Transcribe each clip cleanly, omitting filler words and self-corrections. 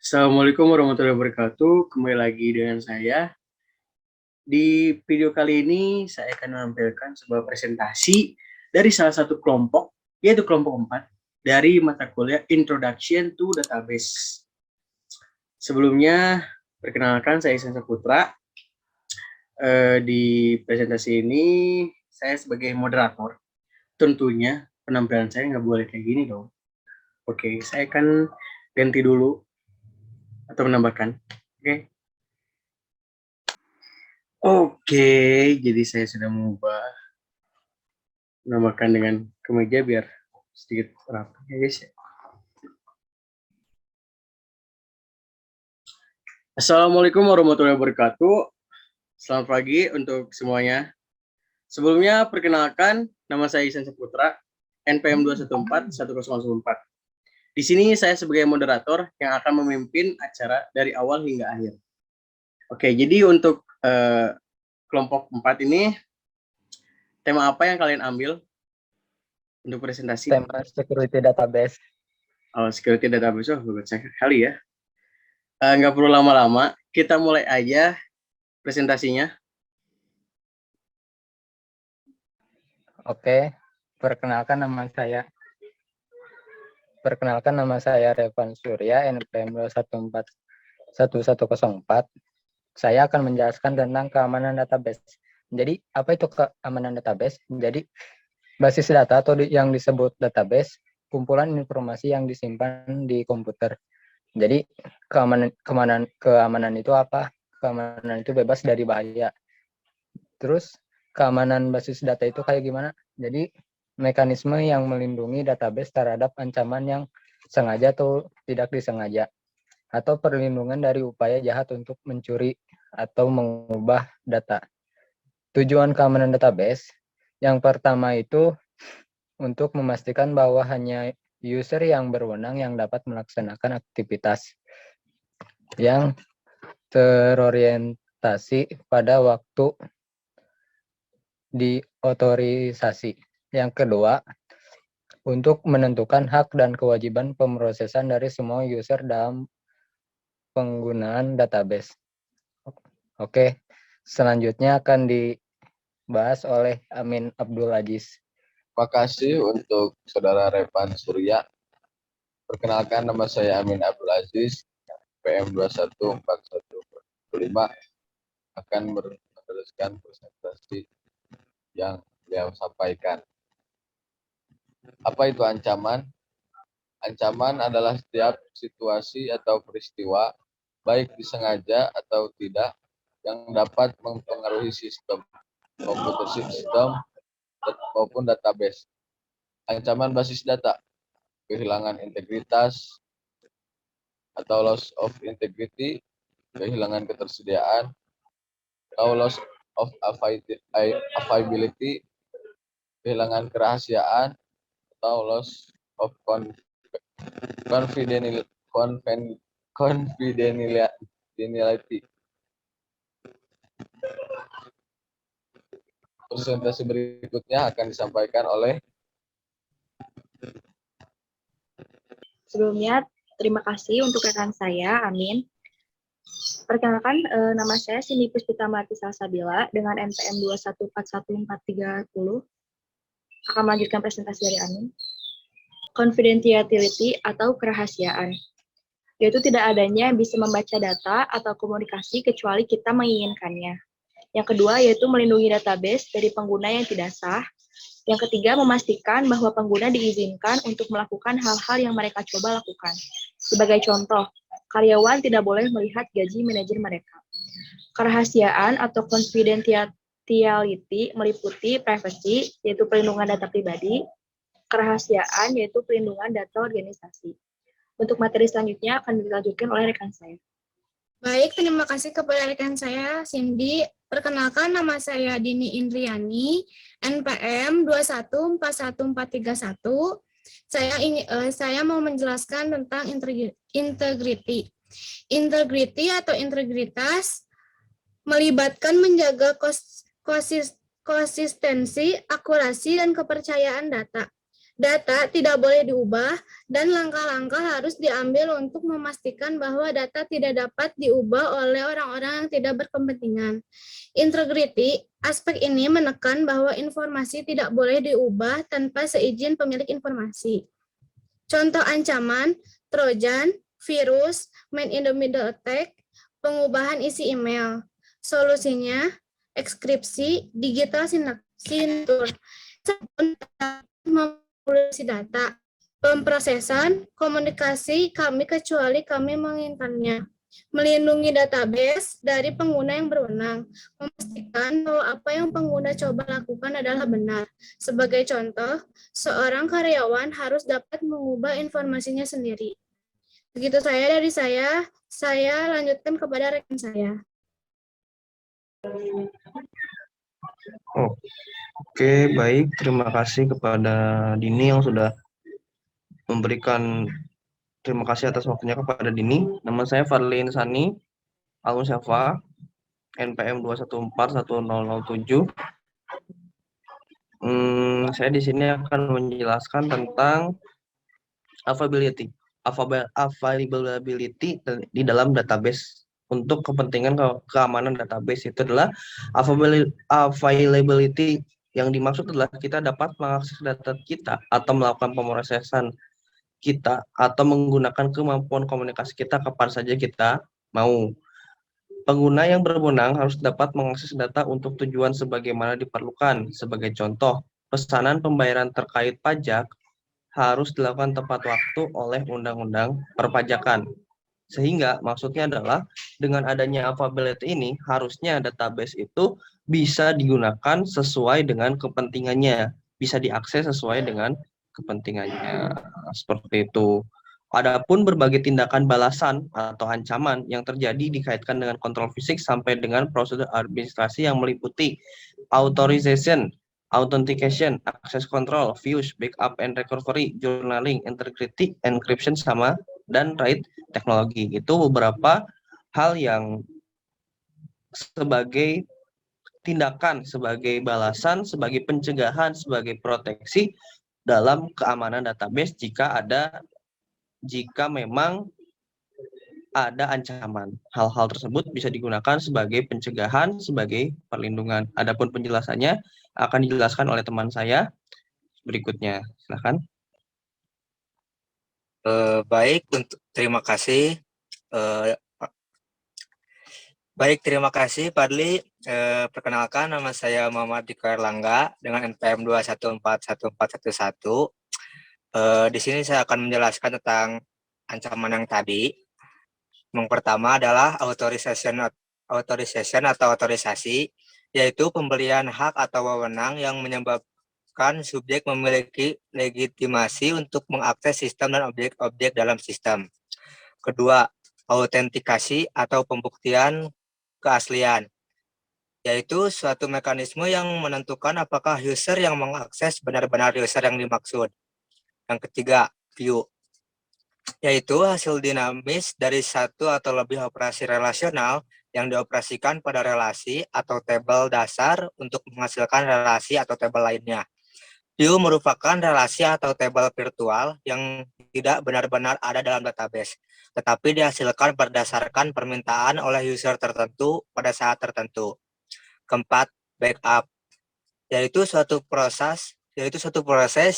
Assalamualaikum warahmatullahi wabarakatuh. Kembali lagi dengan saya. Di video kali ini saya akan menampilkan sebuah presentasi dari salah satu kelompok, yaitu kelompok 4 dari mata kuliah Introduction to Database. Sebelumnya, perkenalkan saya Ihsan Saputra. Di presentasi ini saya sebagai moderator. Tentunya penampilan saya nggak boleh kayak gini dong. Oke, saya akan ganti dulu atau menambahkan. Oke, jadi saya sudah menambahkan dengan kemeja biar sedikit rapi ya guys. Assalamualaikum warahmatullahi wabarakatuh. Selamat pagi untuk semuanya. Sebelumnya perkenalkan, nama saya Ihsan Saputra, NPM 2141004. Di sini saya sebagai moderator yang akan memimpin acara dari awal hingga akhir. Oke, jadi untuk kelompok 4 ini, tema apa yang kalian ambil untuk presentasi? Tema security database. Oh, security database, bagus sekali ya. Nggak perlu lama-lama, kita mulai aja presentasinya. Oke, perkenalkan nama saya Revan Surya, NPM 2141104. Saya akan menjelaskan tentang keamanan database. Jadi, apa itu keamanan database? Jadi, basis data atau yang disebut database, kumpulan informasi yang disimpan di komputer. Jadi, keamanan itu apa? Keamanan itu bebas dari bahaya. Terus, keamanan basis data itu kayak gimana? Jadi, mekanisme yang melindungi database terhadap ancaman yang sengaja atau tidak disengaja, atau perlindungan dari upaya jahat untuk mencuri atau mengubah data. Tujuan keamanan database yang pertama itu untuk memastikan bahwa hanya user yang berwenang yang dapat melaksanakan aktivitas yang terorientasi pada waktu diotorisasi. Yang kedua, untuk menentukan hak dan kewajiban pemrosesan dari semua user dalam penggunaan database. Oke, selanjutnya akan dibahas oleh Amin Abdul Aziz. Terima kasih untuk Saudara Revan Surya. Perkenalkan, nama saya Amin Abdul Aziz, PM 2141105, akan meneruskan presentasi yang beliau sampaikan. Apa itu ancaman? Ancaman adalah setiap situasi atau peristiwa, baik disengaja atau tidak, yang dapat mempengaruhi sistem, komputer sistem, maupun database. Ancaman basis data, kehilangan integritas atau loss of integrity, kehilangan ketersediaan, atau loss of availability, kehilangan kerahasiaan, atau loss of confidentiality. Presentasi berikutnya akan disampaikan oleh. Sebelumnya, terima kasih untuk rekan saya, Amin. Perkenalkan, nama saya Cindy Puspita Marti Salsabila dengan NPM 2141430. Akan melanjutkan presentasi dari Amin. Confidentiality atau kerahasiaan, yaitu tidak adanya bisa membaca data atau komunikasi kecuali kita menginginkannya. Yang kedua, yaitu melindungi database dari pengguna yang tidak sah. Yang ketiga, memastikan bahwa pengguna diizinkan untuk melakukan hal-hal yang mereka coba lakukan. Sebagai contoh, karyawan tidak boleh melihat gaji manajer mereka. Kerahasiaan atau confidentiality meliputi privacy, yaitu perlindungan data pribadi, kerahasiaan, yaitu perlindungan data organisasi. Untuk materi selanjutnya akan dilanjutkan oleh rekan saya. Baik, terima kasih kepada rekan saya, Cindy. Perkenalkan, nama saya Dini Indriani, NPM 2141431. Saya mau menjelaskan tentang integrity. Integrity atau integritas melibatkan menjaga konsistensi, akurasi, dan kepercayaan data. Data tidak boleh diubah dan langkah-langkah harus diambil untuk memastikan bahwa data tidak dapat diubah oleh orang-orang yang tidak berkepentingan. Integrity, aspek ini menekan bahwa informasi tidak boleh diubah tanpa seizin pemilik informasi. Contoh ancaman, Trojan, virus, man-in-the-middle attack, pengubahan isi email. Solusinya, ekskripsi, digital signature, memproduksi data, pemrosesan, komunikasi kami kecuali kami menginginkannya, melindungi database dari pengguna yang berwenang, memastikan bahwa apa yang pengguna coba lakukan adalah benar. Sebagai contoh, seorang karyawan harus dapat mengubah informasinya sendiri. Begitu dari saya lanjutkan kepada rekan saya. Oke, baik. Terima kasih kepada Dini yang sudah memberikan, terima kasih atas waktunya kepada Dini. Nama saya Fadli Insani, alumni Syafa, NPM 2141007. Saya di sini akan menjelaskan tentang availability di dalam database. Untuk kepentingan keamanan database itu adalah availability yang dimaksud adalah kita dapat mengakses data kita atau melakukan pemrosesan kita atau menggunakan kemampuan komunikasi kita kapan saja kita mau. Pengguna yang berwenang harus dapat mengakses data untuk tujuan sebagaimana diperlukan. Sebagai contoh, pesanan pembayaran terkait pajak harus dilakukan tepat waktu oleh undang-undang perpajakan. Sehingga maksudnya adalah dengan adanya availability ini harusnya database itu bisa digunakan sesuai dengan kepentingannya, bisa diakses sesuai dengan kepentingannya. Seperti itu. Adapun berbagai tindakan balasan atau ancaman yang terjadi dikaitkan dengan kontrol fisik sampai dengan prosedur administrasi yang meliputi authorization, authentication, access control, views, backup and recovery, journaling, integrity, encryption sama dan write teknologi. Itu beberapa hal yang sebagai tindakan, sebagai balasan, sebagai pencegahan, sebagai proteksi dalam keamanan database jika memang ada ancaman. Hal-hal tersebut bisa digunakan sebagai pencegahan, sebagai perlindungan. Adapun penjelasannya akan dijelaskan oleh teman saya berikutnya. Silakan. Terima kasih. Terima kasih Fadli. Perkenalkan, nama saya Muhammad Diko Erlangga dengan NPM 2141411. Di sini saya akan menjelaskan tentang ancaman yang tadi. Yang pertama adalah authorization atau otorisasi, yaitu pemberian hak atau wewenang yang menyebabkan subjek memiliki legitimasi untuk mengakses sistem dan objek-objek dalam sistem. Kedua, autentikasi atau pembuktian keaslian, yaitu suatu mekanisme yang menentukan apakah user yang mengakses benar-benar user yang dimaksud. Yang ketiga, view, yaitu hasil dinamis dari satu atau lebih operasi relasional yang dioperasikan pada relasi atau tabel dasar untuk menghasilkan relasi atau tabel lainnya. View merupakan relasi atau tabel virtual yang tidak benar-benar ada dalam database, tetapi dihasilkan berdasarkan permintaan oleh user tertentu pada saat tertentu. Keempat, backup, yaitu suatu proses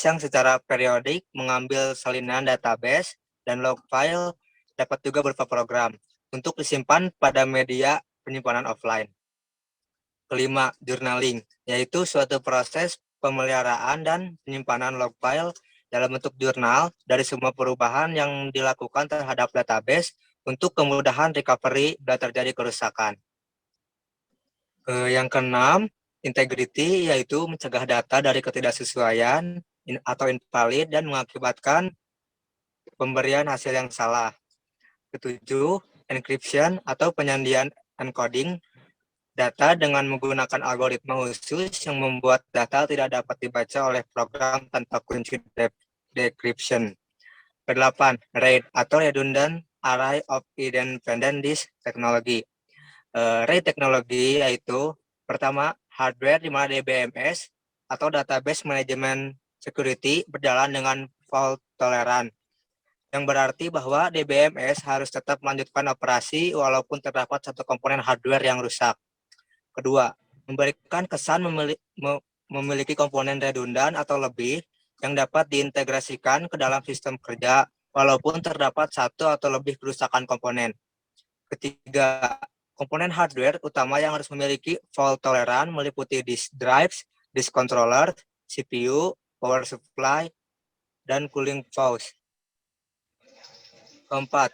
yang secara periodik mengambil salinan database dan log file, dapat juga berupa program untuk disimpan pada media penyimpanan offline. Kelima, journaling, yaitu suatu proses pemeliharaan dan penyimpanan log file dalam bentuk jurnal dari semua perubahan yang dilakukan terhadap database untuk kemudahan recovery bila terjadi kerusakan. Yang keenam, integrity, yaitu mencegah data dari ketidaksesuaian atau invalid dan mengakibatkan pemberian hasil yang salah. Ketujuh, encryption atau penyandian encoding data dengan menggunakan algoritma khusus yang membuat data tidak dapat dibaca oleh program tanpa kunci decryption. Kedelapan, RAID atau Redundant Array of Independent Disk Technology. RAID teknologi yaitu pertama, hardware di mana DBMS atau Database Management security berjalan dengan fault tolerant, yang berarti bahwa DBMS harus tetap melanjutkan operasi walaupun terdapat satu komponen hardware yang rusak. Kedua, memberikan kesan memiliki komponen redundan atau lebih yang dapat diintegrasikan ke dalam sistem kerja walaupun terdapat satu atau lebih kerusakan komponen. Ketiga, komponen hardware utama yang harus memiliki fault tolerant meliputi disk drives, disk controller, CPU, power supply, dan cooling fuse. Keempat,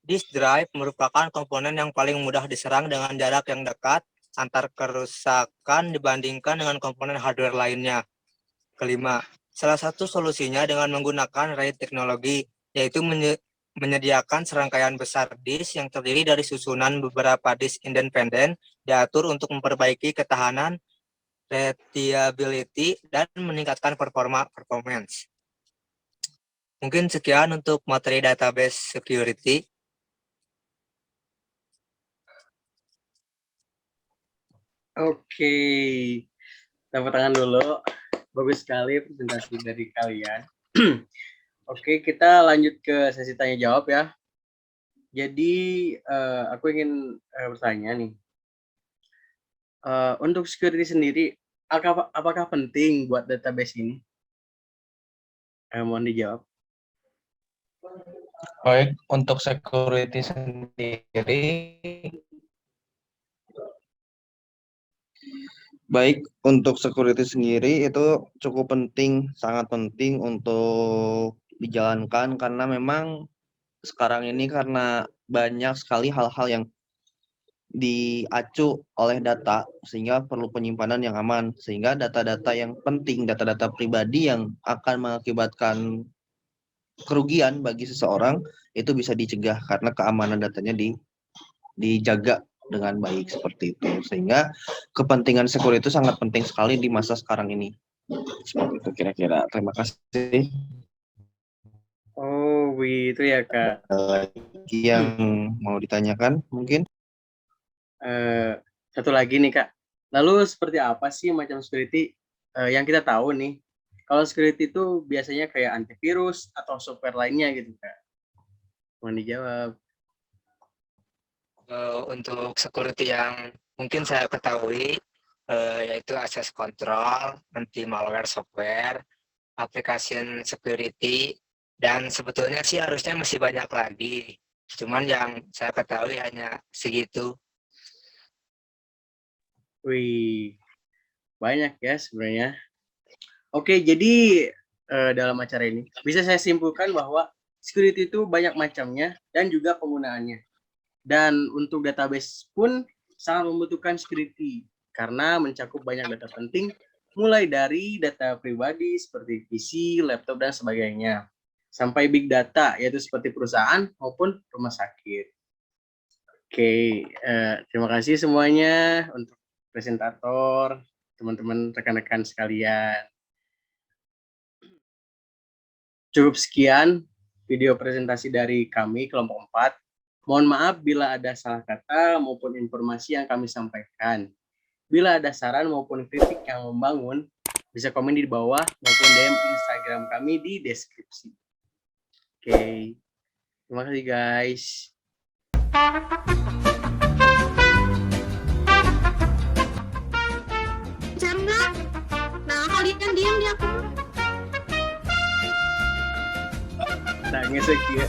disk drive merupakan komponen yang paling mudah diserang dengan jarak yang dekat antar kerusakan dibandingkan dengan komponen hardware lainnya. Kelima, salah satu solusinya dengan menggunakan RAID teknologi, yaitu menyediakan serangkaian besar disk yang terdiri dari susunan beberapa disk independen diatur untuk memperbaiki ketahanan, reliability, dan meningkatkan performance. Mungkin sekian untuk materi database security. Oke, tepuk tangan dulu. Bagus sekali presentasi dari kalian. Oke, kita lanjut ke sesi tanya jawab ya. Jadi aku ingin bertanya nih, untuk security sendiri, apakah penting buat database ini? Mohon dijawab. Baik, untuk security sendiri, itu cukup penting, sangat penting untuk dijalankan karena memang sekarang ini karena banyak sekali hal-hal yang diacu oleh data sehingga perlu penyimpanan yang aman, sehingga data-data yang penting, data-data pribadi yang akan mengakibatkan kerugian bagi seseorang itu bisa dicegah karena keamanan datanya dijaga dengan baik seperti itu, sehingga kepentingan security itu sangat penting sekali di masa sekarang ini. Seperti itu kira-kira. Terima kasih. Oh, begitu ya Kak. Lagi yang mau ditanyakan mungkin? Satu lagi nih Kak. Lalu seperti apa sih macam security yang kita tahu nih? Kalau security itu biasanya kayak antivirus atau software lainnya gitu Kak. Mohon dijawab. Untuk security yang mungkin saya ketahui, yaitu access control, anti malware software, application security, dan sebetulnya sih harusnya masih banyak lagi. Cuman yang saya ketahui hanya segitu. Wih, banyak ya sebenarnya. Oke, jadi dalam acara ini bisa saya simpulkan bahwa security itu banyak macamnya dan juga penggunaannya. Dan untuk database pun sangat membutuhkan security karena mencakup banyak data penting, mulai dari data pribadi seperti PC, laptop, dan sebagainya, sampai big data, yaitu seperti perusahaan maupun rumah sakit. Oke, terima kasih semuanya untuk presentator, teman-teman, rekan-rekan sekalian. Cukup sekian video presentasi dari kami, kelompok 4. Mohon maaf bila ada salah kata maupun informasi yang kami sampaikan. Bila ada saran maupun kritik yang membangun, bisa komen di bawah maupun DM Instagram kami di deskripsi. Oke, terima kasih guys. Chandra, nah kalian diam di aku. Nangis lagi ya.